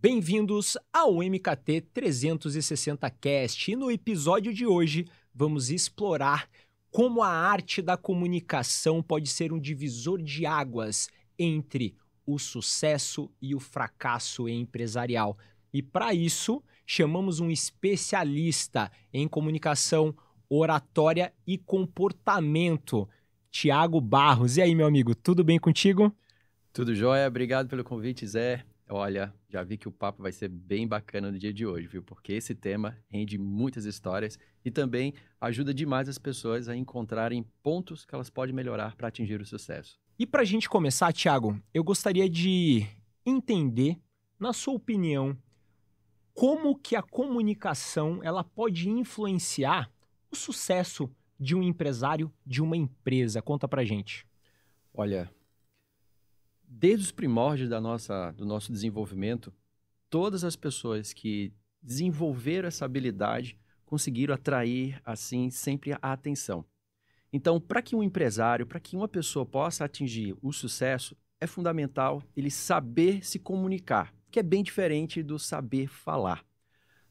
Bem-vindos ao MKT 360 Cast e no episódio de hoje vamos explorar como a arte da comunicação pode ser um divisor de águas entre o sucesso e o fracasso empresarial. E para isso, chamamos um especialista em comunicação, oratória e comportamento, Thiago Barros. E aí, meu amigo, tudo bem contigo? Tudo jóia, obrigado pelo convite, Zé. Olha, já vi que o papo vai ser bem bacana no dia de hoje, viu? Porque esse tema rende muitas histórias e também ajuda demais as pessoas a encontrarem pontos que elas podem melhorar para atingir o sucesso. E para a gente começar, Thiago, eu gostaria de entender, na sua opinião, como que a comunicação ela pode influenciar o sucesso de um empresário, de uma empresa. Conta pra gente. Olha, desde os primórdios do nosso desenvolvimento, todas as pessoas que desenvolveram essa habilidade conseguiram atrair, assim, sempre a atenção. Então, para que um empresário, para que uma pessoa possa atingir o sucesso, é fundamental ele saber se comunicar, que é bem diferente do saber falar.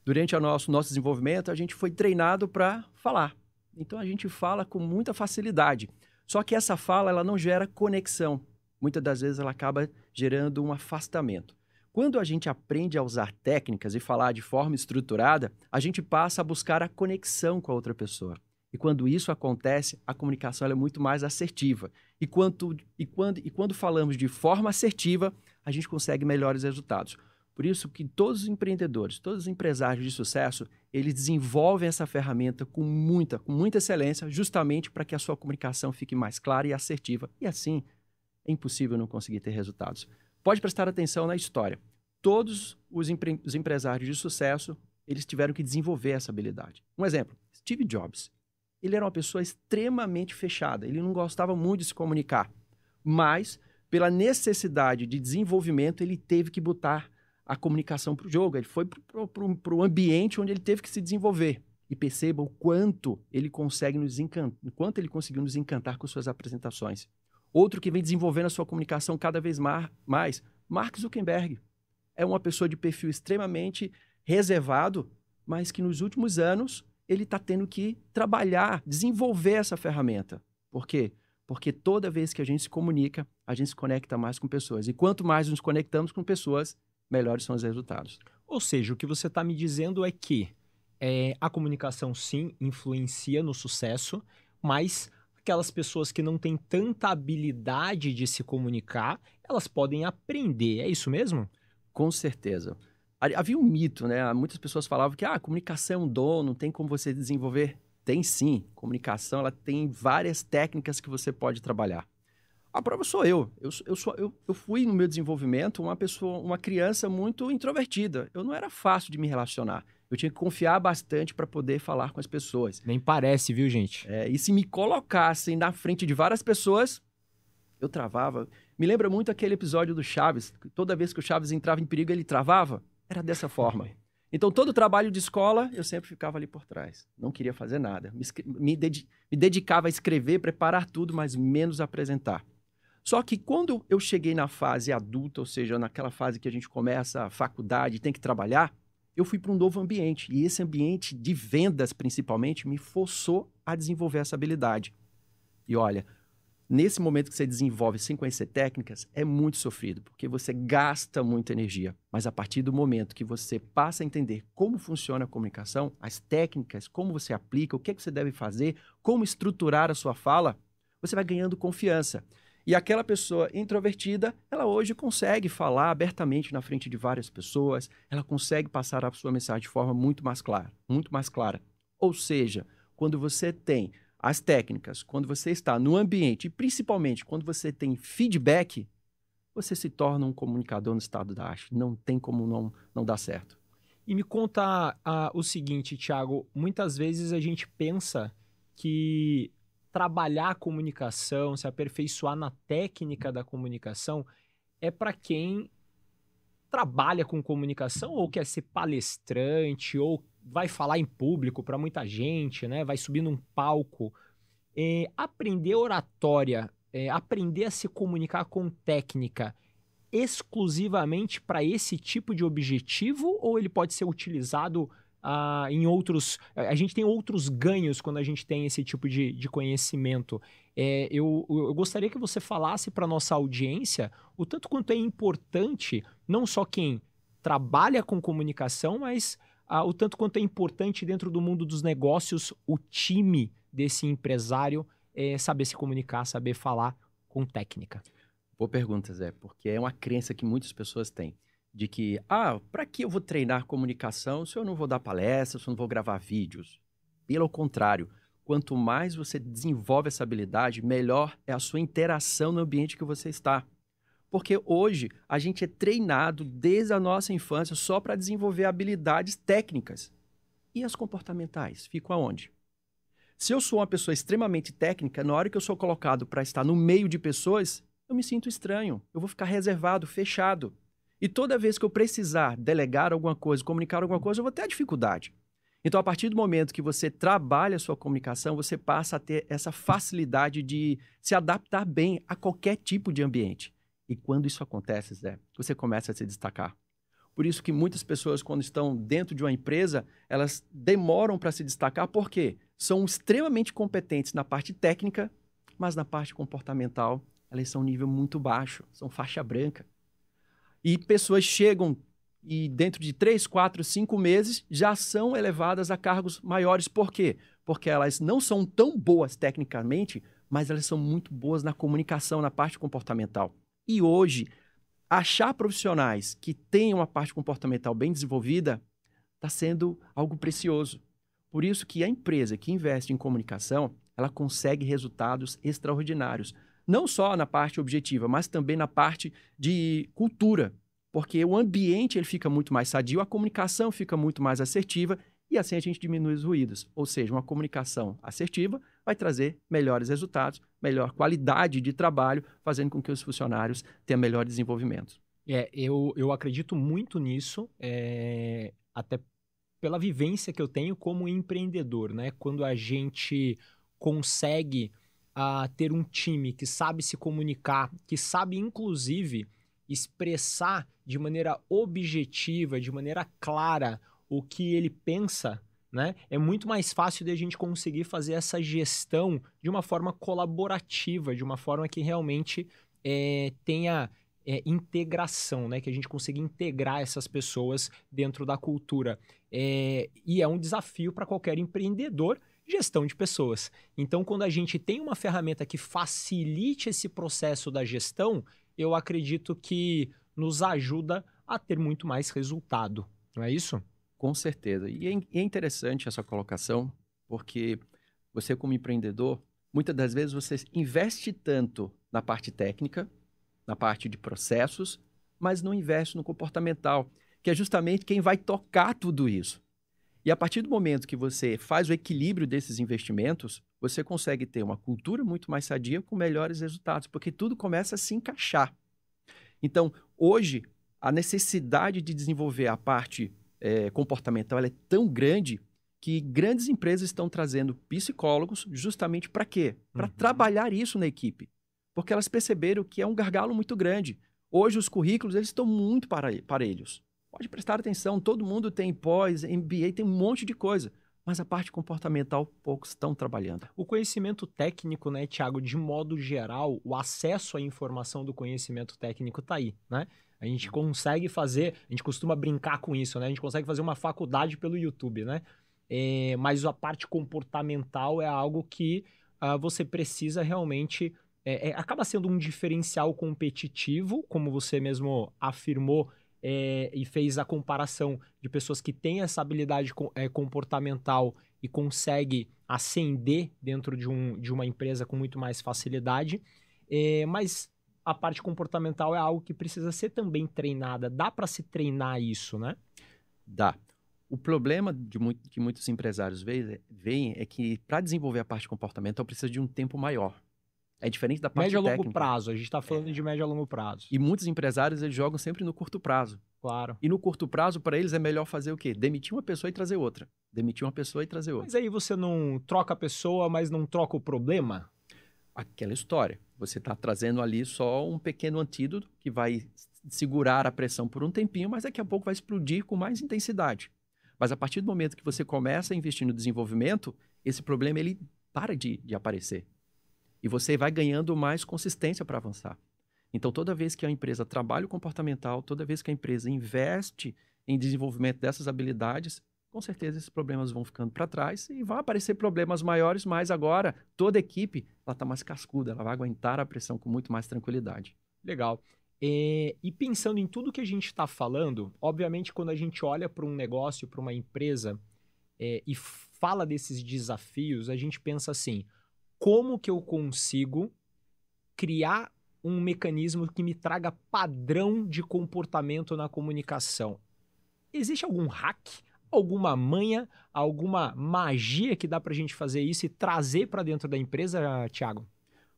Durante o nosso desenvolvimento, a gente foi treinado para falar. Então, a gente fala com muita facilidade. Só que essa fala ela não gera conexão. Muitas das vezes ela acaba gerando um afastamento. Quando a gente aprende a usar técnicas e falar de forma estruturada, a gente passa a buscar a conexão com a outra pessoa. E quando isso acontece, a comunicação ela é muito mais assertiva. E quando falamos de forma assertiva, a gente consegue melhores resultados. Por isso que todos os empreendedores, todos os empresários de sucesso, eles desenvolvem essa ferramenta com muita excelência, justamente para que a sua comunicação fique mais clara e assertiva. E assim, é impossível não conseguir ter resultados. Pode prestar atenção na história. Todos os empresários de sucesso, eles tiveram que desenvolver essa habilidade. Um exemplo, Steve Jobs. Ele era uma pessoa extremamente fechada, ele não gostava muito de se comunicar, mas pela necessidade de desenvolvimento, ele teve que botar a comunicação para o jogo, ele foi para o ambiente onde ele teve que se desenvolver. E perceba o quanto ele consegue quanto ele conseguiu nos encantar com suas apresentações. Outro que vem desenvolvendo a sua comunicação cada vez mais, Mark Zuckerberg. É uma pessoa de perfil extremamente reservado, mas que nos últimos anos ele está tendo que trabalhar, desenvolver essa ferramenta. Por quê? Porque toda vez que a gente se comunica, a gente se conecta mais com pessoas. E quanto mais nos conectamos com pessoas, melhores são os resultados. Ou seja, o que você está me dizendo é que a comunicação sim influencia no sucesso, mas aquelas pessoas que não têm tanta habilidade de se comunicar, elas podem aprender. É isso mesmo? Com certeza. Havia um mito, né? Muitas pessoas falavam que a comunicação é um dom, não tem como você desenvolver. Tem sim. Comunicação ela tem várias técnicas que você pode trabalhar. A prova sou eu. Eu fui no meu desenvolvimento uma criança muito introvertida. Eu não era fácil de me relacionar. Eu tinha que confiar bastante para poder falar com as pessoas. Nem parece, viu, gente? E se me colocassem na frente de várias pessoas, eu travava. Me lembra muito aquele episódio do Chaves. Toda vez que o Chaves entrava em perigo, ele travava. Era dessa forma. Então, todo o trabalho de escola, eu sempre ficava ali por trás. Não queria fazer nada. Me dedicava a escrever, preparar tudo, mas menos apresentar. Só que quando eu cheguei na fase adulta, ou seja, naquela fase que a gente começa a faculdade e tem que trabalhar, eu fui para um novo ambiente. E esse ambiente de vendas, principalmente, me forçou a desenvolver essa habilidade. E olha, nesse momento que você desenvolve sem conhecer técnicas, é muito sofrido, porque você gasta muita energia. Mas a partir do momento que você passa a entender como funciona a comunicação, as técnicas, como você aplica, o que você deve fazer, como estruturar a sua fala, você vai ganhando confiança. E aquela pessoa introvertida, ela hoje consegue falar abertamente na frente de várias pessoas, ela consegue passar a sua mensagem de forma muito mais clara, muito mais clara. Ou seja, quando você tem as técnicas, quando você está no ambiente e principalmente quando você tem feedback, você se torna um comunicador no estado da arte. Não tem como não dar certo. E me conta o seguinte, Thiago, muitas vezes a gente pensa que trabalhar a comunicação, se aperfeiçoar na técnica da comunicação, é para quem trabalha com comunicação ou quer ser palestrante ou vai falar em público para muita gente, né? Vai subir num palco. Aprender oratória, aprender a se comunicar com técnica, exclusivamente para esse tipo de objetivo ou ele pode ser utilizado em outros... A gente tem outros ganhos quando a gente tem esse tipo de conhecimento. Eu gostaria que você falasse para nossa audiência o tanto quanto é importante, não só quem trabalha com comunicação, mas o tanto quanto é importante dentro do mundo dos negócios o time desse empresário saber se comunicar, saber falar com técnica. Boa pergunta, Zé, porque é uma crença que muitas pessoas têm, de que, para que eu vou treinar comunicação se eu não vou dar palestras, se eu não vou gravar vídeos? Pelo contrário, quanto mais você desenvolve essa habilidade, melhor é a sua interação no ambiente que você está. Porque hoje a gente é treinado desde a nossa infância só para desenvolver habilidades técnicas. E as comportamentais? Ficam aonde? Se eu sou uma pessoa extremamente técnica, na hora que eu sou colocado para estar no meio de pessoas, eu me sinto estranho. Eu vou ficar reservado, fechado. E toda vez que eu precisar delegar alguma coisa, comunicar alguma coisa, eu vou ter dificuldade. Então, a partir do momento que você trabalha a sua comunicação, você passa a ter essa facilidade de se adaptar bem a qualquer tipo de ambiente. E quando isso acontece, Zé, você começa a se destacar. Por isso que muitas pessoas, quando estão dentro de uma empresa, elas demoram para se destacar, porque são extremamente competentes na parte técnica, mas na parte comportamental, elas são um nível muito baixo, são faixa branca. E pessoas chegam e dentro de 3, 4, 5 meses já são elevadas a cargos maiores. Por quê? Porque elas não são tão boas tecnicamente, mas elas são muito boas na comunicação, na parte comportamental. E hoje, achar profissionais que tenham uma parte comportamental bem desenvolvida está sendo algo precioso. Por isso que a empresa que investe em comunicação, ela consegue resultados extraordinários. Não só na parte objetiva, mas também na parte de cultura. Porque o ambiente ele fica muito mais sadio, a comunicação fica muito mais assertiva e assim a gente diminui os ruídos. Ou seja, uma comunicação assertiva vai trazer melhores resultados, melhor qualidade de trabalho, fazendo com que os funcionários tenham melhor desenvolvimento. Eu acredito muito nisso, até pela vivência que eu tenho como empreendedor, né? Quando a gente consegue ter um time que sabe se comunicar, que sabe, inclusive, expressar de maneira objetiva, de maneira clara, o que ele pensa, né? É muito mais fácil de a gente conseguir fazer essa gestão de uma forma colaborativa, de uma forma que realmente tenha integração, né? Que a gente consiga integrar essas pessoas dentro da cultura. E é um desafio para qualquer empreendedor, gestão de pessoas. Então, quando a gente tem uma ferramenta que facilite esse processo da gestão, eu acredito que nos ajuda a ter muito mais resultado. Não é isso? Com certeza. E é interessante essa colocação, porque você como empreendedor, muitas das vezes você investe tanto na parte técnica, na parte de processos, mas não investe no comportamental, que é justamente quem vai tocar tudo isso. E a partir do momento que você faz o equilíbrio desses investimentos, você consegue ter uma cultura muito mais sadia com melhores resultados, porque tudo começa a se encaixar. Então, hoje, a necessidade de desenvolver a parte comportamental ela é tão grande que grandes empresas estão trazendo psicólogos justamente para quê? Para trabalhar isso na equipe. Porque elas perceberam que é um gargalo muito grande. Hoje, os currículos eles estão muito parelhos. Pode prestar atenção, todo mundo tem pós, MBA, tem um monte de coisa. Mas a parte comportamental, poucos estão trabalhando. O conhecimento técnico, né, Thiago, de modo geral, o acesso à informação do conhecimento técnico está aí, né? A gente consegue fazer, a gente costuma brincar com isso, né? A gente consegue fazer uma faculdade pelo YouTube, né? Mas a parte comportamental é algo que você precisa realmente... acaba sendo um diferencial competitivo, como você mesmo afirmou, e fez a comparação de pessoas que têm essa habilidade comportamental e consegue ascender dentro de uma empresa com muito mais facilidade, mas a parte comportamental é algo que precisa ser também treinada. Dá para se treinar isso, né? Dá. O problema que muitos empresários veem é que para desenvolver a parte comportamental precisa de um tempo maior. É diferente da parte técnica. Médio a longo prazo, a gente está falando de médio a longo prazo. E muitos empresários eles jogam sempre no curto prazo. Claro. E no curto prazo, para eles, é melhor fazer o quê? Demitir uma pessoa e trazer outra. Demitir uma pessoa e trazer outra. Mas aí você não troca a pessoa, mas não troca o problema? Aquela história. Você está trazendo ali só um pequeno antídoto que vai segurar a pressão por um tempinho, mas daqui a pouco vai explodir com mais intensidade. Mas a partir do momento que você começa a investir no desenvolvimento, esse problema ele para de aparecer. E você vai ganhando mais consistência para avançar. Então, toda vez que a empresa trabalha o comportamental, toda vez que a empresa investe em desenvolvimento dessas habilidades, com certeza esses problemas vão ficando para trás e vão aparecer problemas maiores, mas agora toda a equipe está mais cascuda, ela vai aguentar a pressão com muito mais tranquilidade. Legal. E pensando em tudo que a gente está falando, obviamente quando a gente olha para um negócio, para uma empresa e fala desses desafios, a gente pensa assim, como que eu consigo criar um mecanismo que me traga padrão de comportamento na comunicação? Existe algum hack, alguma manha, alguma magia que dá para a gente fazer isso e trazer para dentro da empresa, Thiago?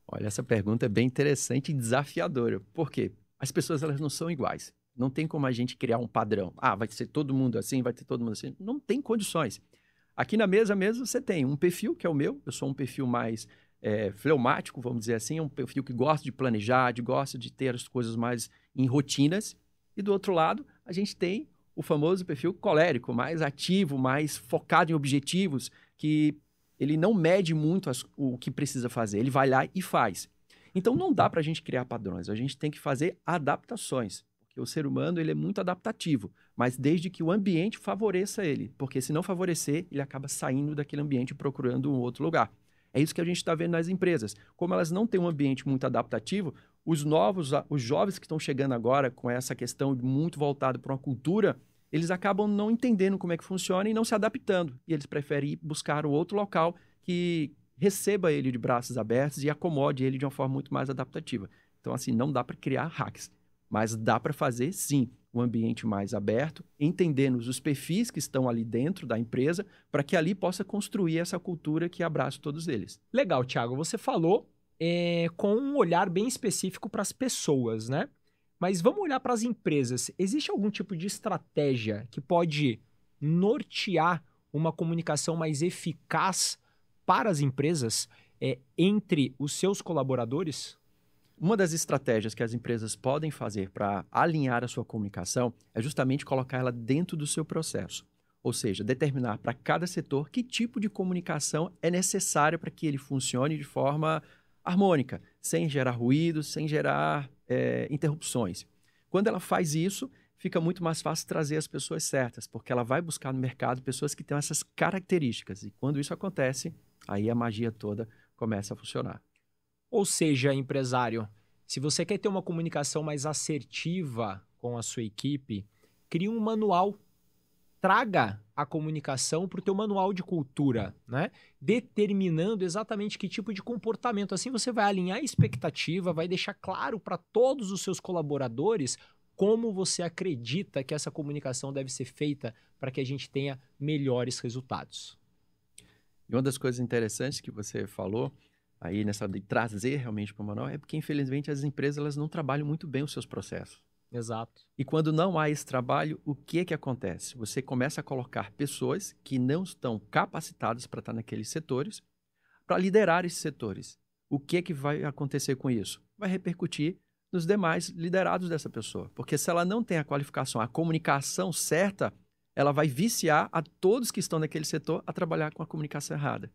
Olha, essa pergunta é bem interessante e desafiadora. Por quê? As pessoas elas não são iguais. Não tem como a gente criar um padrão. Ah, vai ser todo mundo assim, vai ter todo mundo assim. Não tem condições. Aqui na mesa mesmo você tem um perfil que é o meu. Eu sou um perfil mais fleumático, vamos dizer assim. Um perfil que gosta de planejar, gosta de ter as coisas mais em rotinas. E do outro lado, a gente tem o famoso perfil colérico, mais ativo, mais focado em objetivos, que ele não mede muito o que precisa fazer. Ele vai lá e faz. Então, não dá para a gente criar padrões. A gente tem que fazer adaptações. Porque o ser humano ele é muito adaptativo, mas desde que o ambiente favoreça ele. Porque se não favorecer, ele acaba saindo daquele ambiente e procurando um outro lugar. É isso que a gente está vendo nas empresas. Como elas não têm um ambiente muito adaptativo, os jovens que estão chegando agora com essa questão muito voltada para uma cultura, eles acabam não entendendo como é que funciona e não se adaptando. E eles preferem ir buscar um outro local que receba ele de braços abertos e acomode ele de uma forma muito mais adaptativa. Então, assim, não dá para criar hacks, mas dá para fazer, sim, um ambiente mais aberto, entendendo os perfis que estão ali dentro da empresa, para que ali possa construir essa cultura que abraça todos eles. Legal, Thiago. Você falou com um olhar bem específico para as pessoas, né? Mas vamos olhar para as empresas. Existe algum tipo de estratégia que pode nortear uma comunicação mais eficaz para as empresas entre os seus colaboradores? Uma das estratégias que as empresas podem fazer para alinhar a sua comunicação é justamente colocar ela dentro do seu processo. Ou seja, determinar para cada setor que tipo de comunicação é necessário para que ele funcione de forma harmônica, sem gerar ruído, sem gerar interrupções. Quando ela faz isso, fica muito mais fácil trazer as pessoas certas, porque ela vai buscar no mercado pessoas que têm essas características. E quando isso acontece, aí a magia toda começa a funcionar. Ou seja, empresário, se você quer ter uma comunicação mais assertiva com a sua equipe, crie um manual. Traga a comunicação para o teu manual de cultura, né? Determinando exatamente que tipo de comportamento. Assim você vai alinhar a expectativa, vai deixar claro para todos os seus colaboradores como você acredita que essa comunicação deve ser feita para que a gente tenha melhores resultados. E uma das coisas interessantes que você falou aí nessa de trazer realmente para o manual é porque, infelizmente, as empresas elas não trabalham muito bem os seus processos. Exato. E quando não há esse trabalho, o que é que acontece? Você começa a colocar pessoas que não estão capacitadas para estar naqueles setores, para liderar esses setores. O que é que vai acontecer com isso? Vai repercutir nos demais liderados dessa pessoa. Porque se ela não tem a qualificação, a comunicação certa, ela vai viciar a todos que estão naquele setor a trabalhar com a comunicação errada.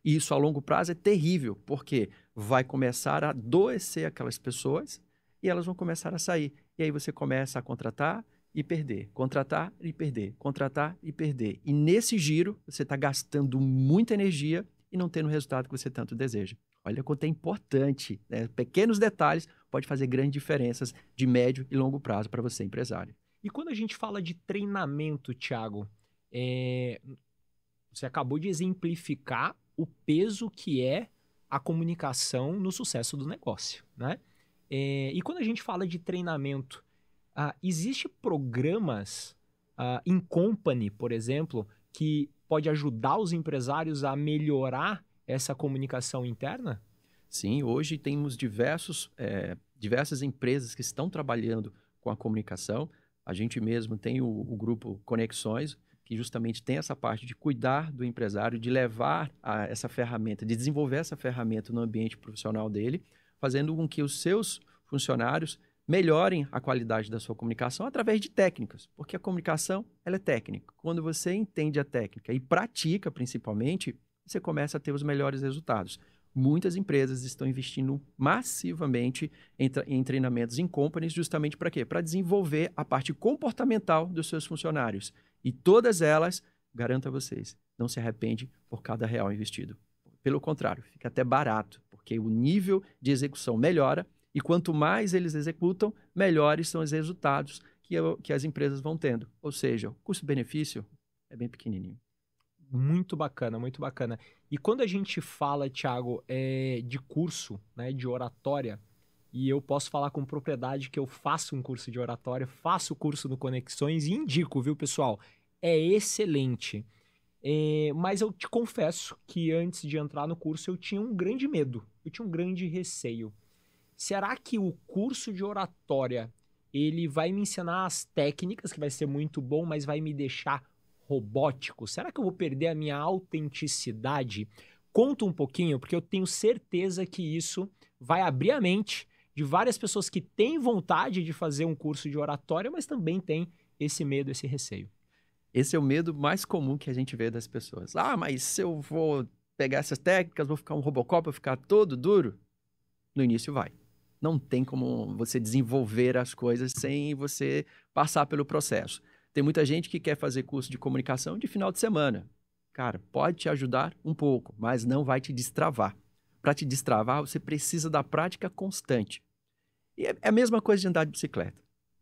E isso a longo prazo é terrível, porque vai começar a adoecer aquelas pessoas e elas vão começar a sair. E aí você começa a contratar e perder, contratar e perder, contratar e perder. E nesse giro, você está gastando muita energia e não tendo o resultado que você tanto deseja. Olha quanto é importante, né? Pequenos detalhes podem fazer grandes diferenças de médio e longo prazo para você, empresário. E quando a gente fala de treinamento, Thiago, você acabou de exemplificar o peso que é a comunicação no sucesso do negócio, né? E quando a gente fala de treinamento, existe programas in company, por exemplo, que pode ajudar os empresários a melhorar essa comunicação interna? Sim, hoje temos diversas empresas que estão trabalhando com a comunicação. A gente mesmo tem o grupo Conexões, que justamente tem essa parte de cuidar do empresário, de levar essa ferramenta, de desenvolver essa ferramenta no ambiente profissional dele, fazendo com que os seus funcionários melhorem a qualidade da sua comunicação através de técnicas, porque a comunicação ela é técnica. Quando você entende a técnica e pratica principalmente, você começa a ter os melhores resultados. Muitas empresas estão investindo massivamente em treinamentos em companies justamente para quê? Para desenvolver a parte comportamental dos seus funcionários. E todas elas, garanto a vocês, não se arrepende por cada real investido. Pelo contrário, fica até barato, porque o nível de execução melhora e quanto mais eles executam, melhores são os resultados que as empresas vão tendo. Ou seja, o custo-benefício é bem pequenininho. Muito bacana, muito bacana. E quando a gente fala, Thiago, de curso, né, de oratória, e eu posso falar com propriedade que eu faço um curso de oratória, faço o curso do Conexões e indico, viu, pessoal? É excelente. Mas eu te confesso que antes de entrar no curso eu tinha um grande medo, eu tinha um grande receio. Será que o curso de oratória, ele vai me ensinar as técnicas, que vai ser muito bom, mas vai me deixar robótico? Será que eu vou perder a minha autenticidade? Conta um pouquinho, porque eu tenho certeza que isso vai abrir a mente de várias pessoas que têm vontade de fazer um curso de oratória, mas também têm esse medo, esse receio. Esse é o medo mais comum que a gente vê das pessoas. Ah, mas se eu vou pegar essas técnicas, vou ficar um Robocop, vou ficar todo duro? No início vai. Não tem como você desenvolver as coisas sem você passar pelo processo. Tem muita gente que quer fazer curso de comunicação de final de semana. Cara, pode te ajudar um pouco, mas não vai te destravar. Para te destravar, você precisa da prática constante. E é a mesma coisa de andar de bicicleta.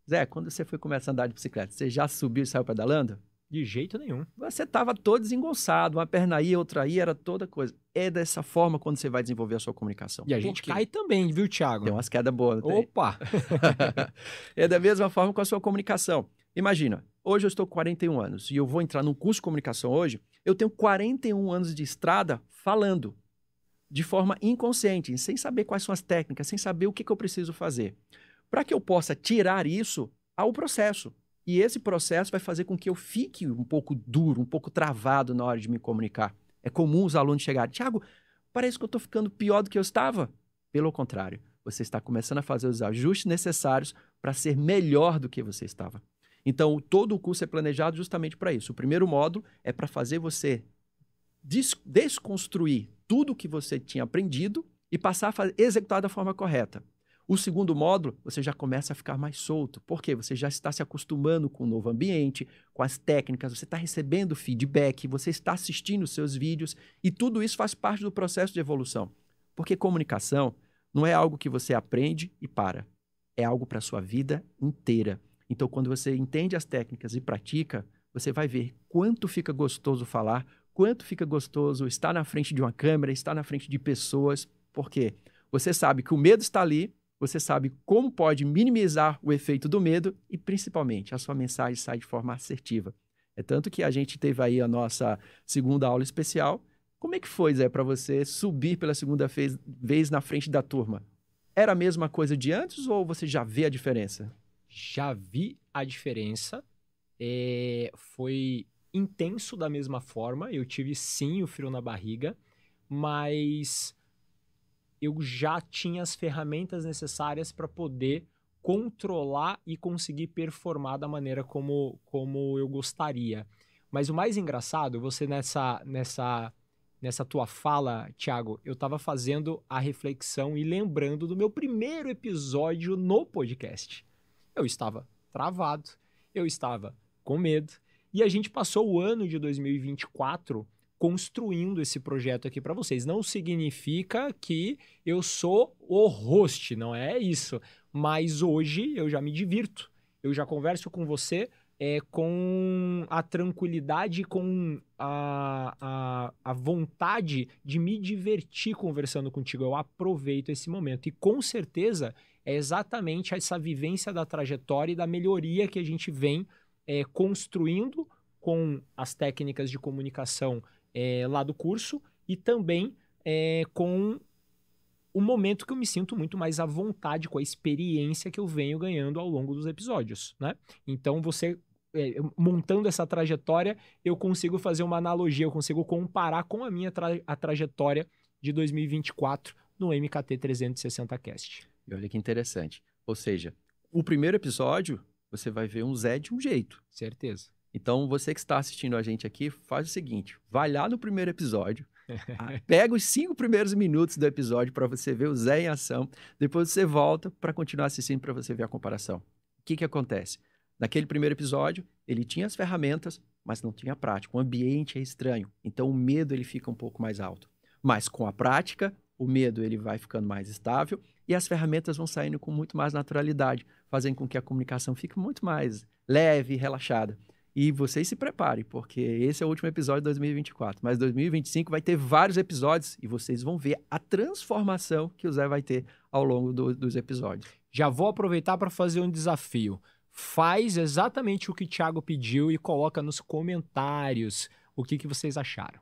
Zé, quando você foi começar a andar de bicicleta, você já subiu e saiu pedalando? De jeito nenhum. Você estava todo desengonçado, uma perna ia, outra ia, era toda coisa. É dessa forma quando você vai desenvolver a sua comunicação. E a gente cai também, viu, Thiago? Tem umas quedas boas, não tem? Opa! É da mesma forma com a sua comunicação. Imagina, hoje eu estou com 41 anos e eu vou entrar num curso de comunicação hoje, eu tenho 41 anos de estrada falando de forma inconsciente, sem saber quais são as técnicas, sem saber o que eu preciso fazer. Para que eu possa tirar isso, há o processo. E esse processo vai fazer com que eu fique um pouco duro, um pouco travado na hora de me comunicar. É comum os alunos chegarem, Thiago, parece que eu estou ficando pior do que eu estava. Pelo contrário, você está começando a fazer os ajustes necessários para ser melhor do que você estava. Então, todo o curso é planejado justamente para isso. O primeiro módulo é para fazer você desconstruir tudo o que você tinha aprendido e passar a executar da forma correta. O segundo módulo, você já começa a ficar mais solto. Por quê? Você já está se acostumando com o novo ambiente, com as técnicas, você está recebendo feedback, você está assistindo os seus vídeos e tudo isso faz parte do processo de evolução. Porque comunicação não é algo que você aprende e para. É algo para a sua vida inteira. Então, quando você entende as técnicas e pratica, você vai ver quanto fica gostoso falar, quanto fica gostoso estar na frente de uma câmera, estar na frente de pessoas. Por quê? Você sabe que o medo está ali, você sabe como pode minimizar o efeito do medo e, principalmente, a sua mensagem sai de forma assertiva. É tanto que a gente teve aí a nossa segunda aula especial. Como é que foi, Zé, para você subir pela segunda vez na frente da turma? Era a mesma coisa de antes ou você já vê a diferença? Já vi a diferença. Foi intenso da mesma forma. Eu tive, sim, o frio na barriga, mas eu já tinha as ferramentas necessárias para poder controlar e conseguir performar da maneira como eu gostaria. Mas o mais engraçado, você nessa tua fala, Thiago, eu estava fazendo a reflexão e lembrando do meu primeiro episódio no podcast. Eu estava travado, eu estava com medo, e a gente passou o ano de 2024 construindo esse projeto aqui para vocês. Não significa que eu sou o host, não é isso. Mas hoje eu já me divirto. Eu já converso com você com a tranquilidade, com a vontade de me divertir conversando contigo. Eu aproveito esse momento. E com certeza é exatamente essa vivência da trajetória e da melhoria que a gente vem construindo com as técnicas de comunicação lá do curso e também com o momento que eu me sinto muito mais à vontade com a experiência que eu venho ganhando ao longo dos episódios, né? Então, você, montando essa trajetória, eu consigo fazer uma analogia, eu consigo comparar com a minha trajetória de 2024 no MKT 360 Cast. E olha que interessante. Ou seja, O primeiro episódio, você vai ver um Zé de um jeito. Certeza. Então, você que está assistindo a gente aqui, faz o seguinte, vai lá no primeiro episódio, pega os 5 primeiros minutos do episódio para você ver o Zé em ação, depois você volta para continuar assistindo para você ver a comparação. O que acontece? Naquele primeiro episódio, ele tinha as ferramentas, mas não tinha prática. O ambiente é estranho, então o medo ele fica um pouco mais alto. Mas com a prática, o medo ele vai ficando mais estável e as ferramentas vão saindo com muito mais naturalidade, fazendo com que a comunicação fique muito mais leve e relaxada. E vocês se preparem, porque esse é o último episódio de 2024. Mas 2025 vai ter vários episódios e vocês vão ver a transformação que o Zé vai ter ao longo dos episódios. Já vou aproveitar para fazer um desafio. Faz exatamente o que o Thiago pediu e coloca nos comentários o que vocês acharam.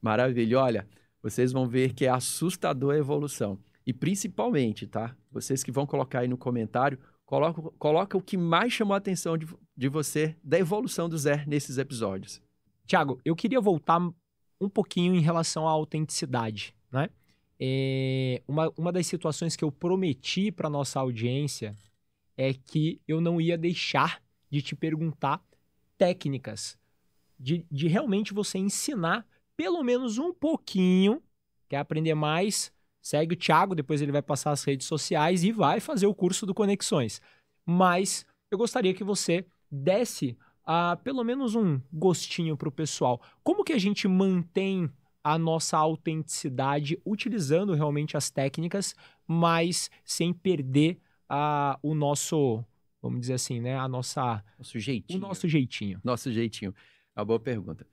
Maravilha. Olha, vocês vão ver que é assustador a evolução. E principalmente, tá? Vocês que vão colocar aí no comentário, coloca o que mais chamou a atenção de você, da evolução do Zé nesses episódios. Thiago, eu queria voltar um pouquinho em relação à autenticidade, né? Uma das situações que eu prometi para nossa audiência é que eu não ia deixar de te perguntar técnicas, de realmente você ensinar pelo menos um pouquinho, quer aprender mais, segue o Thiago, depois ele vai passar as redes sociais e vai fazer o curso do Conexões. Mas eu gostaria que você desse pelo menos um gostinho para o pessoal. Como que a gente mantém a nossa autenticidade utilizando realmente as técnicas, mas sem perder o nosso, vamos dizer assim, né? Nosso jeitinho. O nosso jeitinho. Nosso jeitinho. É uma boa pergunta.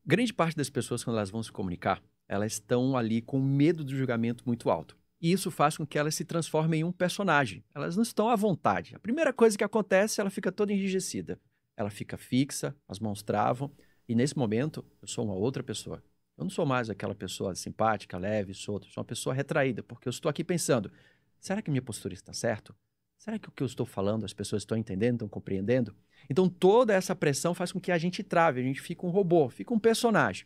Grande parte das pessoas, quando elas vão se comunicar, elas estão ali com medo do julgamento muito alto. E isso faz com que elas se transformem em um personagem. Elas não estão à vontade. A primeira coisa que acontece, ela fica toda enrijecida. Ela fica fixa, as mãos travam. E nesse momento, eu sou uma outra pessoa. Eu não sou mais aquela pessoa simpática, leve, solta. Eu sou uma pessoa retraída, porque eu estou aqui pensando, será que minha postura está certa? Será que o que eu estou falando, as pessoas estão entendendo, estão compreendendo? Então, toda essa pressão faz com que a gente trave, a gente fica um robô, fica um personagem.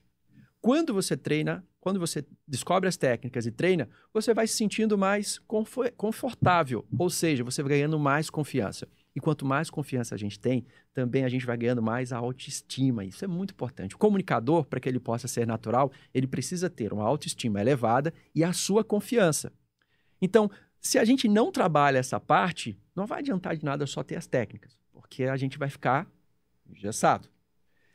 Quando você treina, quando você descobre as técnicas e treina, você vai se sentindo mais confortável, ou seja, você vai ganhando mais confiança. E quanto mais confiança a gente tem, também a gente vai ganhando mais a autoestima. Isso é muito importante. O comunicador, para que ele possa ser natural, ele precisa ter uma autoestima elevada e a sua confiança. Então, se a gente não trabalha essa parte, não vai adiantar de nada só ter as técnicas, porque a gente vai ficar engessado.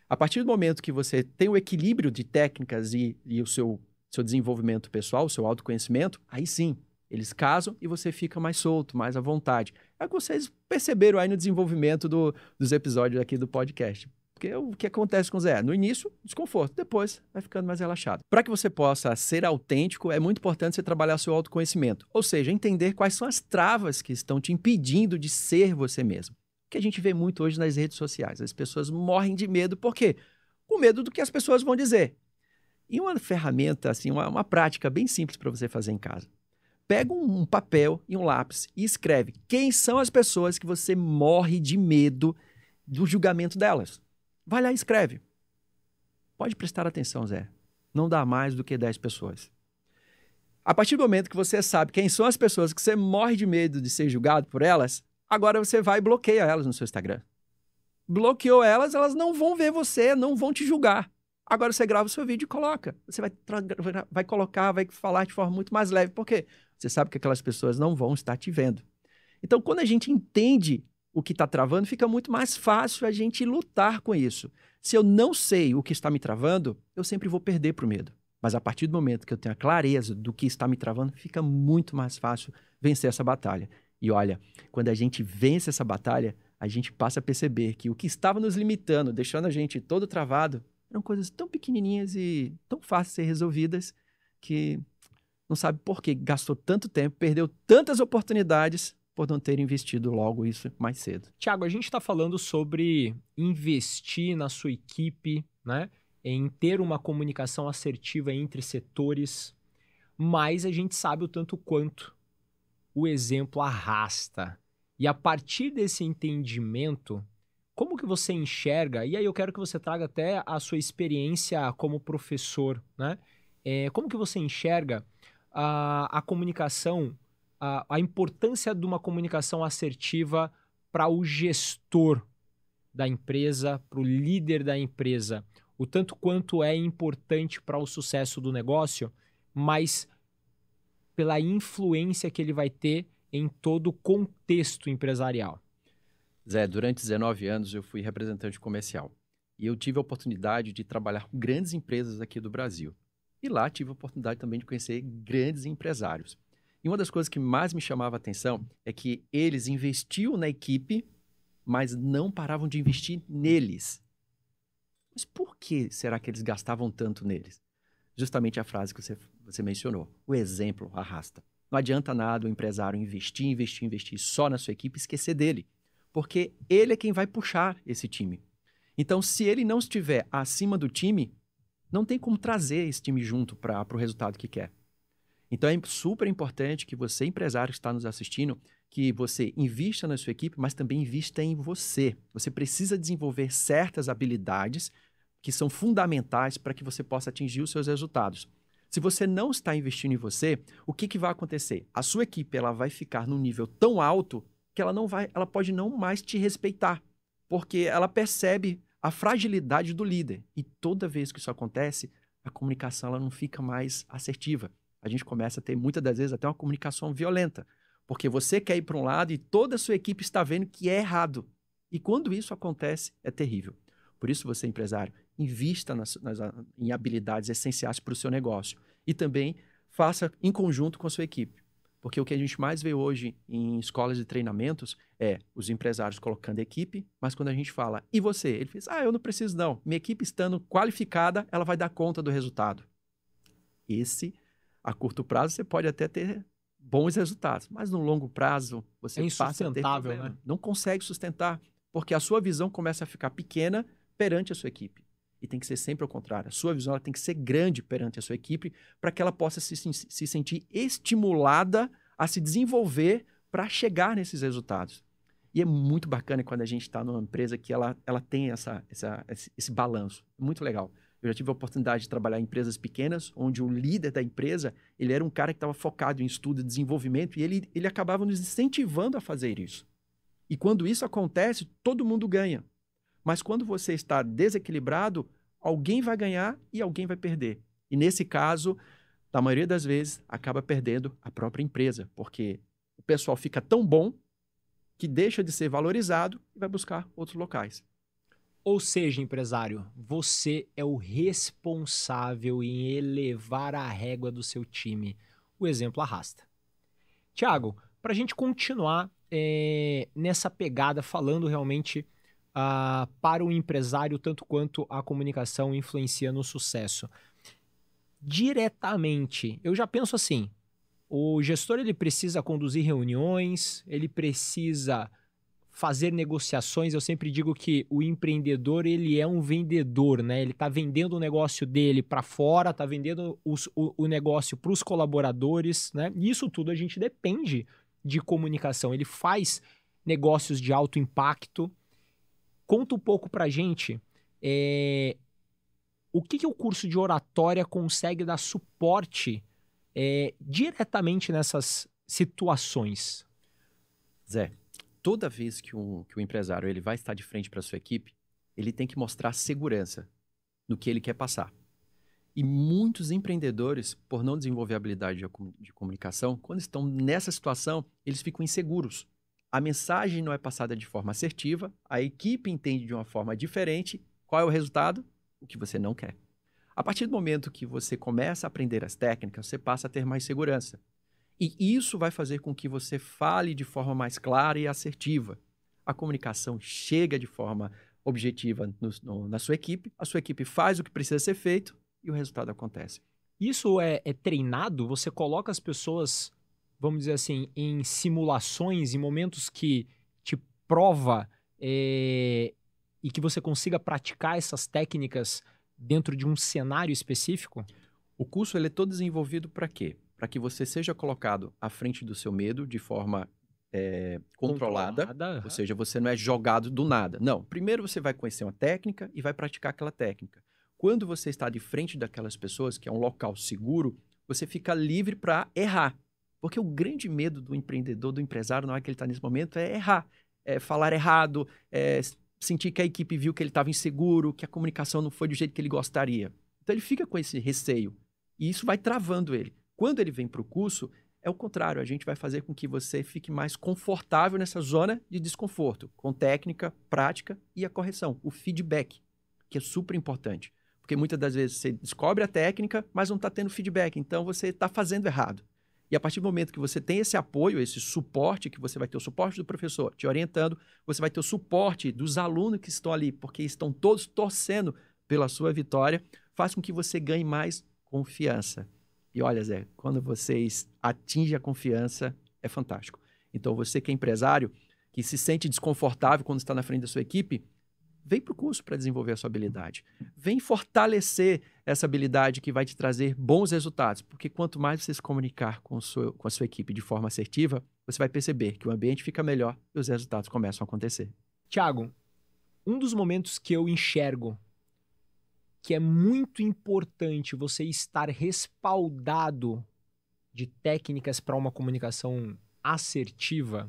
A partir do momento que você tem o equilíbrio de técnicas e o seu desenvolvimento pessoal, o seu autoconhecimento, aí sim, eles casam e você fica mais solto, mais à vontade. É o que vocês perceberam aí no desenvolvimento dos episódios aqui do podcast. Porque o que acontece com o Zé? No início, desconforto. Depois, vai ficando mais relaxado. Para que você possa ser autêntico, é muito importante você trabalhar seu autoconhecimento. Ou seja, entender quais são as travas que estão te impedindo de ser você mesmo. O que a gente vê muito hoje nas redes sociais. As pessoas morrem de medo. Por quê? Com medo do que as pessoas vão dizer. E uma ferramenta, assim, uma prática bem simples para você fazer em casa. Pega um papel e um lápis e escreve quem são as pessoas que você morre de medo do julgamento delas. Vai lá e escreve. Pode prestar atenção, Zé. Não dá mais do que 10 pessoas. A partir do momento que você sabe quem são as pessoas que você morre de medo de ser julgado por elas, agora você vai e bloqueia elas no seu Instagram. Bloqueou elas, elas não vão ver você, não vão te julgar. Agora você grava o seu vídeo e coloca. Você vai colocar, vai falar de forma muito mais leve. Por quê? Você sabe que aquelas pessoas não vão estar te vendo. Então, quando a gente entende o que está travando, fica muito mais fácil a gente lutar com isso. Se eu não sei o que está me travando, eu sempre vou perder para o medo. Mas a partir do momento que eu tenho a clareza do que está me travando, fica muito mais fácil vencer essa batalha. E olha, quando a gente vence essa batalha, a gente passa a perceber que o que estava nos limitando, deixando a gente todo travado, eram coisas tão pequenininhas e tão fáceis de ser resolvidas que não sabe por que gastou tanto tempo, perdeu tantas oportunidades por não ter investido logo isso mais cedo. Thiago, a gente está falando sobre investir na sua equipe, né? Em ter uma comunicação assertiva entre setores, mas a gente sabe o tanto quanto o exemplo arrasta. E a partir desse entendimento, como que você enxerga, e aí eu quero que você traga até a sua experiência como professor, né? Como que você enxerga a comunicação a importância de uma comunicação assertiva para o gestor da empresa, para o líder da empresa. O tanto quanto é importante para o sucesso do negócio, mas pela influência que ele vai ter em todo o contexto empresarial. Zé, durante 19 anos eu fui representante comercial e eu tive a oportunidade de trabalhar com grandes empresas aqui do Brasil. E lá tive a oportunidade também de conhecer grandes empresários. E uma das coisas que mais me chamava a atenção é que eles investiam na equipe, mas não paravam de investir neles. Mas por que será que eles gastavam tanto neles? Justamente a frase que você mencionou. O exemplo arrasta. Não adianta nada o empresário investir só na sua equipe e esquecer dele. Porque ele é quem vai puxar esse time. Então, se ele não estiver acima do time, não tem como trazer esse time junto para o resultado que quer. Então, é super importante que você, empresário que está nos assistindo, que você invista na sua equipe, mas também invista em você. Você precisa desenvolver certas habilidades que são fundamentais para que você possa atingir os seus resultados. Se você não está investindo em você, o que vai acontecer? A sua equipe ela vai ficar num nível tão alto que ela pode não mais te respeitar, porque ela percebe a fragilidade do líder. E toda vez que isso acontece, a comunicação ela não fica mais assertiva. A gente começa a ter, muitas das vezes, até uma comunicação violenta, porque você quer ir para um lado e toda a sua equipe está vendo que é errado. E quando isso acontece, é terrível. Por isso, você, empresário, invista em habilidades essenciais para o seu negócio. E também faça em conjunto com a sua equipe. Porque o que a gente mais vê hoje em escolas de treinamentos é os empresários colocando equipe, mas quando a gente fala, e você? Ele diz, eu não preciso não. Minha equipe estando qualificada, ela vai dar conta do resultado. A curto prazo, você pode até ter bons resultados, mas no longo prazo, você passa a ter problema. Né? Não consegue sustentar, porque a sua visão começa a ficar pequena perante a sua equipe. E tem que ser sempre ao contrário. A sua visão ela tem que ser grande perante a sua equipe para que ela possa se sentir estimulada a se desenvolver para chegar nesses resultados. E é muito bacana quando a gente está numa empresa que ela tem esse balanço. Muito legal. Eu já tive a oportunidade de trabalhar em empresas pequenas, onde o líder da empresa ele era um cara que estava focado em estudo e desenvolvimento e ele acabava nos incentivando a fazer isso. E quando isso acontece, todo mundo ganha. Mas quando você está desequilibrado, alguém vai ganhar e alguém vai perder. E nesse caso, na maioria das vezes, acaba perdendo a própria empresa, porque o pessoal fica tão bom que deixa de ser valorizado e vai buscar outros locais. Ou seja, empresário, você é o responsável em elevar a régua do seu time. O exemplo arrasta. Tiago, para a gente continuar nessa pegada, falando realmente para o empresário, tanto quanto a comunicação influencia no sucesso. Diretamente, eu já penso assim, o gestor ele precisa conduzir reuniões, ele precisa fazer negociações. Eu sempre digo que o empreendedor ele é um vendedor, né? Ele está vendendo o negócio dele para fora, está vendendo o negócio para os colaboradores, né? E isso tudo a gente depende de comunicação. Ele faz negócios de alto impacto. Conta um pouco para a gente o que o curso de oratória consegue dar suporte diretamente nessas situações. Zé, toda vez que o empresário ele vai estar de frente para a sua equipe, ele tem que mostrar segurança no que ele quer passar. E muitos empreendedores, por não desenvolver a habilidade de comunicação, quando estão nessa situação, eles ficam inseguros. A mensagem não é passada de forma assertiva, a equipe entende de uma forma diferente. Qual é o resultado? O que você não quer. A partir do momento que você começa a aprender as técnicas, você passa a ter mais segurança. E isso vai fazer com que você fale de forma mais clara e assertiva. A comunicação chega de forma objetiva na sua equipe, a sua equipe faz o que precisa ser feito e o resultado acontece. Isso é treinado? Você coloca as pessoas, vamos dizer assim, em simulações, em momentos que te prova e que você consiga praticar essas técnicas dentro de um cenário específico? O curso ele é todo desenvolvido para quê? Para que você seja colocado à frente do seu medo de forma controlada, ou seja, você não é jogado do nada. Não, primeiro você vai conhecer uma técnica e vai praticar aquela técnica. Quando você está de frente daquelas pessoas, que é um local seguro, você fica livre para errar. Porque o grande medo do empreendedor, do empresário, na hora que ele está nesse momento, é errar, é falar errado, é sentir que a equipe viu que ele estava inseguro, que a comunicação não foi do jeito que ele gostaria. Então ele fica com esse receio e isso vai travando ele. Quando ele vem para o curso, é o contrário, a gente vai fazer com que você fique mais confortável nessa zona de desconforto, com técnica, prática e a correção, o feedback, que é super importante. Porque muitas das vezes você descobre a técnica, mas não está tendo feedback, então você está fazendo errado. E a partir do momento que você tem esse apoio, esse suporte, que você vai ter o suporte do professor te orientando, você vai ter o suporte dos alunos que estão ali, porque estão todos torcendo pela sua vitória, faz com que você ganhe mais confiança. E olha, Zé, quando vocês atingem a confiança, é fantástico. Então, você que é empresário, que se sente desconfortável quando está na frente da sua equipe, vem para o curso para desenvolver a sua habilidade. Vem fortalecer essa habilidade que vai te trazer bons resultados. Porque quanto mais você se comunicar com a sua equipe de forma assertiva, você vai perceber que o ambiente fica melhor e os resultados começam a acontecer. Tiago, um dos momentos que eu enxergo que é muito importante você estar respaldado de técnicas para uma comunicação assertiva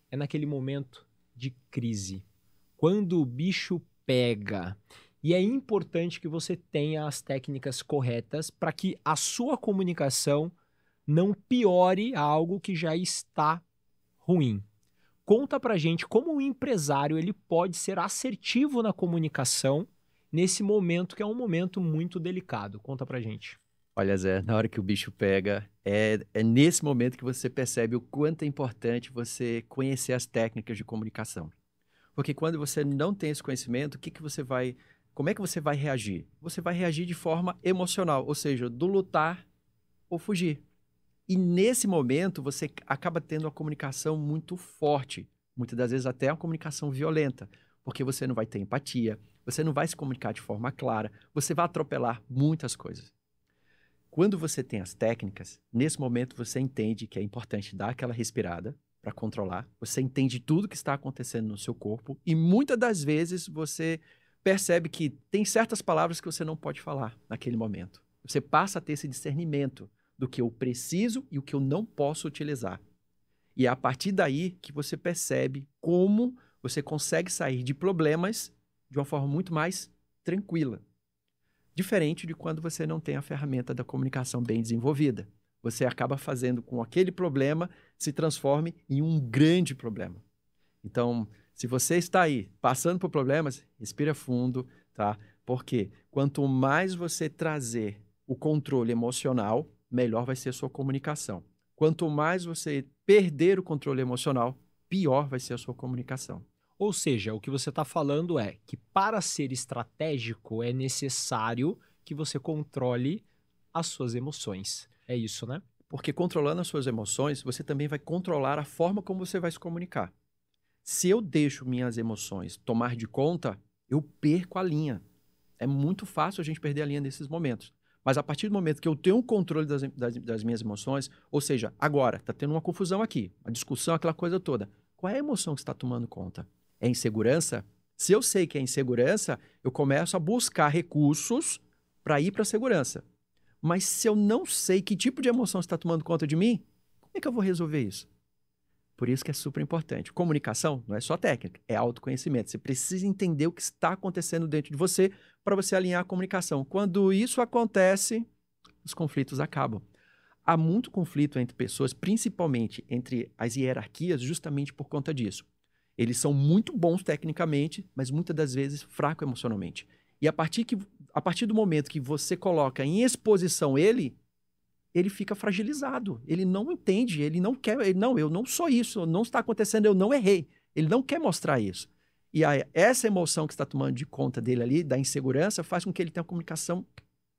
é naquele momento de crise. Quando o bicho pega. E é importante que você tenha as técnicas corretas para que a sua comunicação não piore algo que já está ruim. Conta pra gente como o empresário ele pode ser assertivo na comunicação nesse momento que é um momento muito delicado. Conta pra gente. Olha, Zé, na hora que o bicho pega, é nesse momento que você percebe o quanto é importante você conhecer as técnicas de comunicação. Porque quando você não tem esse conhecimento, como é que você vai reagir? Você vai reagir de forma emocional, ou seja, do lutar ou fugir. E nesse momento, você acaba tendo uma comunicação muito forte, muitas das vezes até uma comunicação violenta, porque você não vai ter empatia, você não vai se comunicar de forma clara, você vai atropelar muitas coisas. Quando você tem as técnicas, nesse momento você entende que é importante dar aquela respirada para controlar, você entende tudo que está acontecendo no seu corpo e muitas das vezes você percebe que tem certas palavras que você não pode falar naquele momento. Você passa a ter esse discernimento do que eu preciso e o que eu não posso utilizar. E é a partir daí que você percebe como você consegue sair de problemas de uma forma muito mais tranquila. Diferente de quando você não tem a ferramenta da comunicação bem desenvolvida. Você acaba fazendo com que aquele problema se transforme em um grande problema. Então, se você está aí passando por problemas, respira fundo, tá? Porque quanto mais você trazer o controle emocional, melhor vai ser a sua comunicação. Quanto mais você perder o controle emocional, pior vai ser a sua comunicação. Ou seja, o que você está falando é que para ser estratégico é necessário que você controle as suas emoções. É isso, né? Porque controlando as suas emoções, você também vai controlar a forma como você vai se comunicar. Se eu deixo minhas emoções tomar de conta, eu perco a linha. É muito fácil a gente perder a linha nesses momentos. Mas a partir do momento que eu tenho um controle das minhas emoções, ou seja, agora está tendo uma confusão aqui, uma discussão, aquela coisa toda. Qual é a emoção que está tomando conta? É insegurança? Se eu sei que é insegurança, eu começo a buscar recursos para ir para a segurança. Mas se eu não sei que tipo de emoção está tomando conta de mim, como é que eu vou resolver isso? Por isso que é super importante. Comunicação não é só técnica, é autoconhecimento. Você precisa entender o que está acontecendo dentro de você para você alinhar a comunicação. Quando isso acontece, os conflitos acabam. Há muito conflito entre pessoas, principalmente entre as hierarquias, justamente por conta disso. Eles são muito bons tecnicamente, mas muitas das vezes fracos emocionalmente. E a partir do momento que você coloca em exposição ele fica fragilizado. Ele não entende, ele não quer, eu não sou isso, não está acontecendo, eu não errei. Ele não quer mostrar isso. E aí, essa emoção que está tomando de conta dele ali, da insegurança, faz com que ele tenha uma comunicação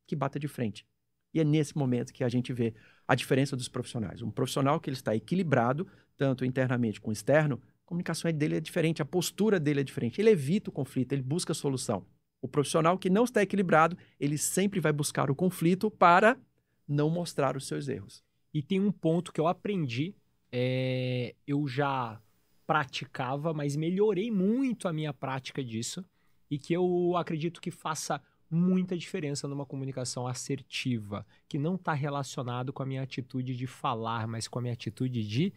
que bata de frente. E é nesse momento que a gente vê a diferença dos profissionais. Um profissional que ele está equilibrado, tanto internamente como externo, a comunicação dele é diferente, a postura dele é diferente. Ele evita o conflito, ele busca a solução. O profissional que não está equilibrado, ele sempre vai buscar o conflito para não mostrar os seus erros. E tem um ponto que eu aprendi, eu já praticava, mas melhorei muito a minha prática disso, e que eu acredito que faça muita diferença numa comunicação assertiva, que não está relacionado com a minha atitude de falar, mas com a minha atitude de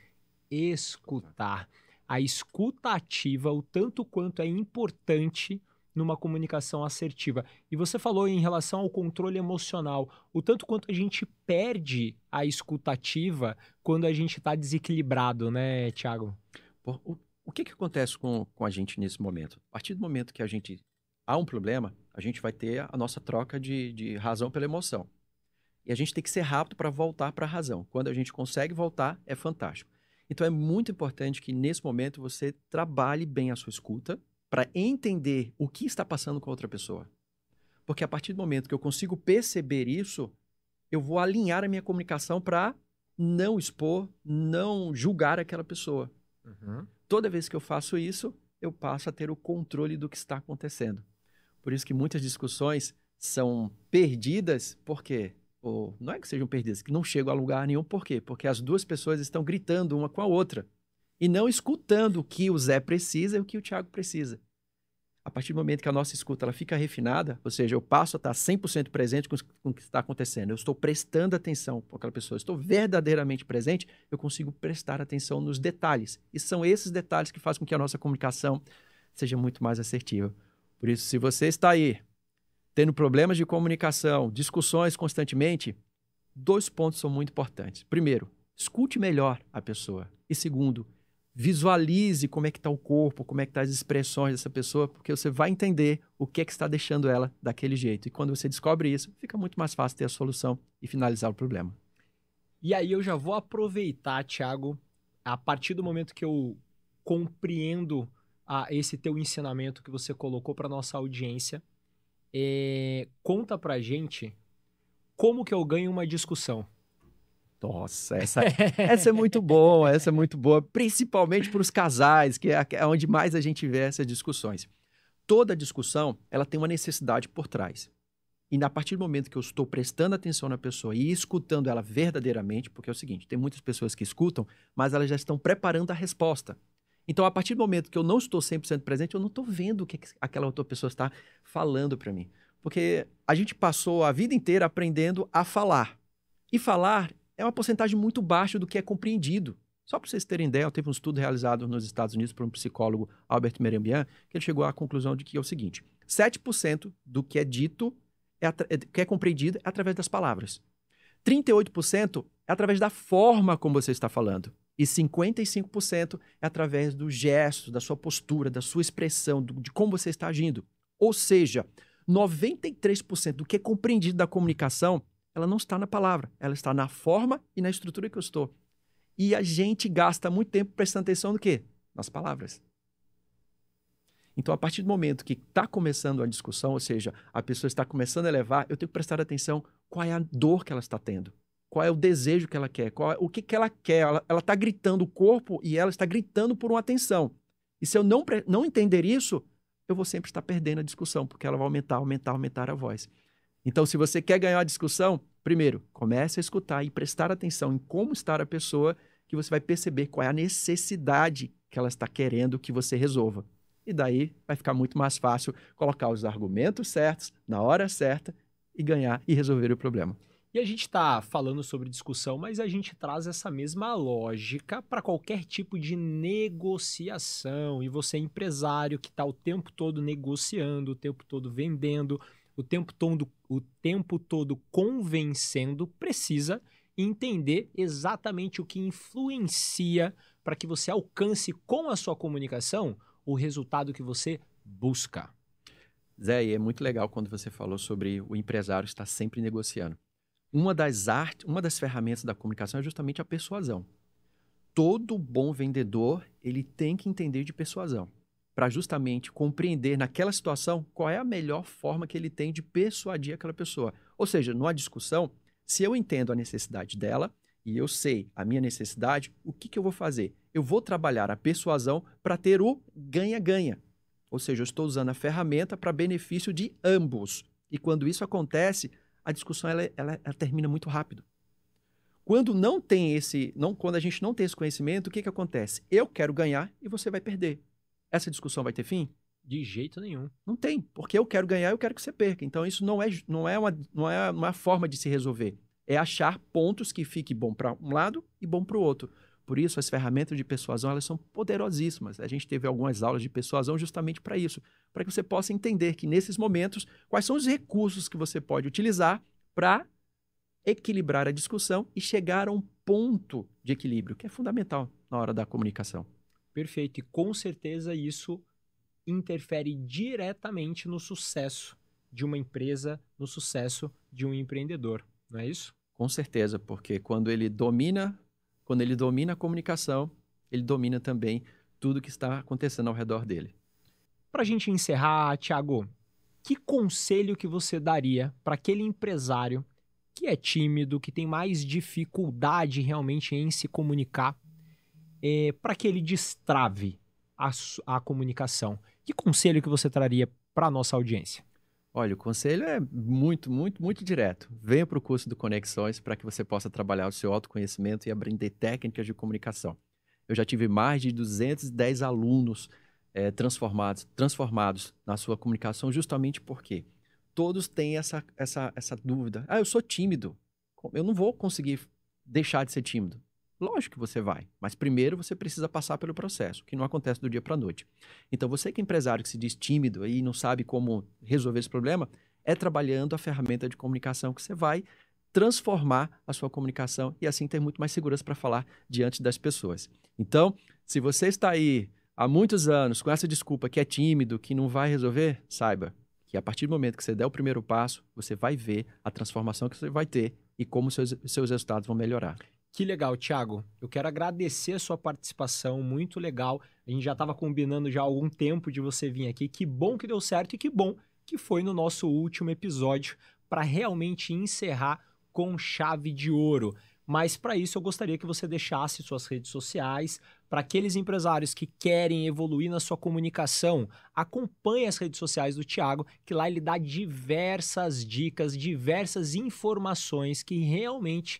escutar. A escuta ativa, o tanto quanto é importante numa comunicação assertiva. E você falou em relação ao controle emocional, o tanto quanto a gente perde a escuta ativa quando a gente está desequilibrado, né, Thiago? O que acontece com a gente nesse momento? A partir do momento que há um problema, a gente vai ter a nossa troca de razão pela emoção. E a gente tem que ser rápido para voltar para a razão. Quando a gente consegue voltar, é fantástico. Então é muito importante que nesse momento você trabalhe bem a sua escuta para entender o que está passando com a outra pessoa. Porque a partir do momento que eu consigo perceber isso, eu vou alinhar a minha comunicação para não expor, não julgar aquela pessoa. Uhum. Toda vez que eu faço isso, eu passo a ter o controle do que está acontecendo. Por isso que muitas discussões são perdidas, por quê? Ou não é que sejam perdidas, que não chegam a lugar nenhum, por quê? Porque as duas pessoas estão gritando uma com a outra e não escutando o que o Zé precisa e o que o Thiago precisa. A partir do momento que a nossa escuta ela fica refinada, ou seja, eu passo a estar 100% presente com o que está acontecendo, eu estou prestando atenção com aquela pessoa, eu estou verdadeiramente presente, eu consigo prestar atenção nos detalhes. E são esses detalhes que fazem com que a nossa comunicação seja muito mais assertiva. Por isso, se você está aí tendo problemas de comunicação, discussões constantemente, 2 pontos são muito importantes. Primeiro, escute melhor a pessoa. E segundo, visualize como é que está o corpo, como é que estão as expressões dessa pessoa, porque você vai entender o que é que está deixando ela daquele jeito. E quando você descobre isso, fica muito mais fácil ter a solução e finalizar o problema. E aí eu já vou aproveitar, Thiago, a partir do momento que eu compreendo esse teu ensinamento que você colocou para nossa audiência, conta pra gente como que eu ganho uma discussão. Nossa, essa é muito boa, essa é muito boa, principalmente para os casais, que é onde mais a gente vê essas discussões. Toda discussão, ela tem uma necessidade por trás. E a partir do momento que eu estou prestando atenção na pessoa e escutando ela verdadeiramente, porque é o seguinte, tem muitas pessoas que escutam, mas elas já estão preparando a resposta. Então, a partir do momento que eu não estou 100% presente, eu não estou vendo o que aquela outra pessoa está falando para mim. Porque a gente passou a vida inteira aprendendo a falar. E falar é uma porcentagem muito baixa do que é compreendido. Só para vocês terem ideia, teve um estudo realizado nos Estados Unidos por um psicólogo, Albert Mehrabian, que ele chegou à conclusão de que é o seguinte, 7% do que é dito, que é compreendido, é através das palavras. 38% é através da forma como você está falando. E 55% é através do gesto, da sua postura, da sua expressão, de como você está agindo. Ou seja, 93% do que é compreendido da comunicação, ela não está na palavra, ela está na forma e na estrutura que eu estou. E a gente gasta muito tempo prestando atenção no quê? Nas palavras. Então, a partir do momento que está começando a discussão, ou seja, a pessoa está começando a elevar, eu tenho que prestar atenção qual é a dor que ela está tendo. Qual é o desejo que ela quer, o que ela quer. Ela está gritando o corpo e ela está gritando por uma atenção. E se eu não entender isso, eu vou sempre estar perdendo a discussão, porque ela vai aumentar a voz. Então, se você quer ganhar a discussão, primeiro, comece a escutar e prestar atenção em como está a pessoa, que você vai perceber qual é a necessidade que ela está querendo que você resolva. E daí vai ficar muito mais fácil colocar os argumentos certos, na hora certa, e ganhar e resolver o problema. E a gente está falando sobre discussão, mas a gente traz essa mesma lógica para qualquer tipo de negociação. E você é empresário que está o tempo todo negociando, o tempo todo vendendo, o tempo todo convencendo, precisa entender exatamente o que influencia para que você alcance com a sua comunicação o resultado que você busca. Zé, e é muito legal quando você falou sobre o empresário estar sempre negociando. Uma das ferramentas da comunicação é justamente a persuasão. Todo bom vendedor, ele tem que entender de persuasão, para justamente compreender naquela situação qual é a melhor forma que ele tem de persuadir aquela pessoa. Ou seja, numa discussão, se eu entendo a necessidade dela e eu sei a minha necessidade, o que eu vou fazer? Eu vou trabalhar a persuasão para ter o ganha-ganha. Ou seja, eu estou usando a ferramenta para benefício de ambos. E quando isso acontece, a discussão ela termina muito rápido. Quando a gente não tem esse conhecimento, o que acontece? Eu quero ganhar e você vai perder. Essa discussão vai ter fim? De jeito nenhum. Não tem, porque eu quero ganhar, eu quero que você perca. Então, isso não é uma forma de se resolver. É achar pontos que fiquem bom para um lado e bom para o outro. Por isso, as ferramentas de persuasão, elas são poderosíssimas. A gente teve algumas aulas de persuasão justamente para isso, para que você possa entender que, nesses momentos, quais são os recursos que você pode utilizar para equilibrar a discussão e chegar a um ponto de equilíbrio, que é fundamental na hora da comunicação. Perfeito. E com certeza isso interfere diretamente no sucesso de uma empresa, no sucesso de um empreendedor, não é isso? Com certeza, porque quando ele domina a comunicação, ele domina também tudo que está acontecendo ao redor dele. Para a gente encerrar, Thiago, que conselho que você daria para aquele empresário que é tímido, que tem mais dificuldade realmente em se comunicar, para que ele destrave a comunicação? Que conselho que você traria para a nossa audiência? Olha, o conselho é muito, muito, muito direto. Venha para o curso do Conexões para que você possa trabalhar o seu autoconhecimento e aprender técnicas de comunicação. Eu já tive mais de 210 alunos transformados na sua comunicação justamente porque todos têm essa dúvida. Eu sou tímido. Eu não vou conseguir deixar de ser tímido. Lógico que você vai, mas primeiro você precisa passar pelo processo, que não acontece do dia para a noite. Então, você que é empresário que se diz tímido e não sabe como resolver esse problema, é trabalhando a ferramenta de comunicação que você vai transformar a sua comunicação e assim ter muito mais segurança para falar diante das pessoas. Então, se você está aí há muitos anos com essa desculpa que é tímido, que não vai resolver, saiba que a partir do momento que você der o primeiro passo, você vai ver a transformação que você vai ter e como seus resultados vão melhorar. Que legal, Thiago. Eu quero agradecer a sua participação, muito legal. A gente já estava combinando já há algum tempo de você vir aqui. Que bom que deu certo e que bom que foi no nosso último episódio para realmente encerrar com chave de ouro. Mas para isso eu gostaria que você deixasse suas redes sociais. Para aqueles empresários que querem evoluir na sua comunicação, acompanhe as redes sociais do Thiago, que lá ele dá diversas dicas, diversas informações que realmente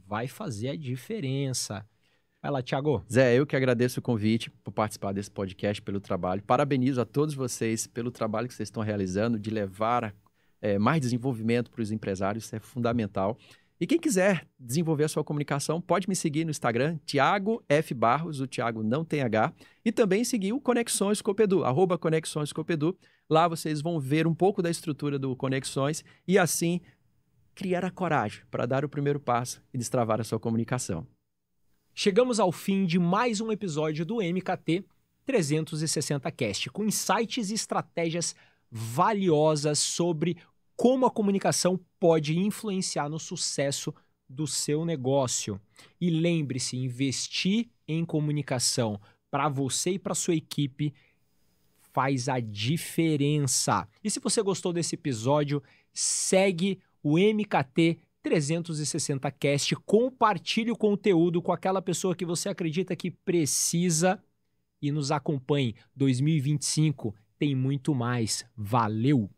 vai fazer a diferença. Vai lá, Thiago. Zé, eu que agradeço o convite por participar desse podcast, pelo trabalho. Parabenizo a todos vocês pelo trabalho que vocês estão realizando, de levar mais desenvolvimento para os empresários, isso é fundamental. E quem quiser desenvolver a sua comunicação, pode me seguir no Instagram, Thiago F. Barros, o Thiago não tem H, e também seguir o Conexões Copedu, @Conexões Copedu. Lá vocês vão ver um pouco da estrutura do Conexões e assim criar a coragem para dar o primeiro passo e destravar a sua comunicação. Chegamos ao fim de mais um episódio do MKT 360 Cast, com insights e estratégias valiosas sobre como a comunicação pode influenciar no sucesso do seu negócio. E lembre-se, investir em comunicação para você e para sua equipe faz a diferença. E se você gostou desse episódio, segue o MKT 360 Cast, compartilhe o conteúdo com aquela pessoa que você acredita que precisa e nos acompanhe. 2025 tem muito mais. Valeu!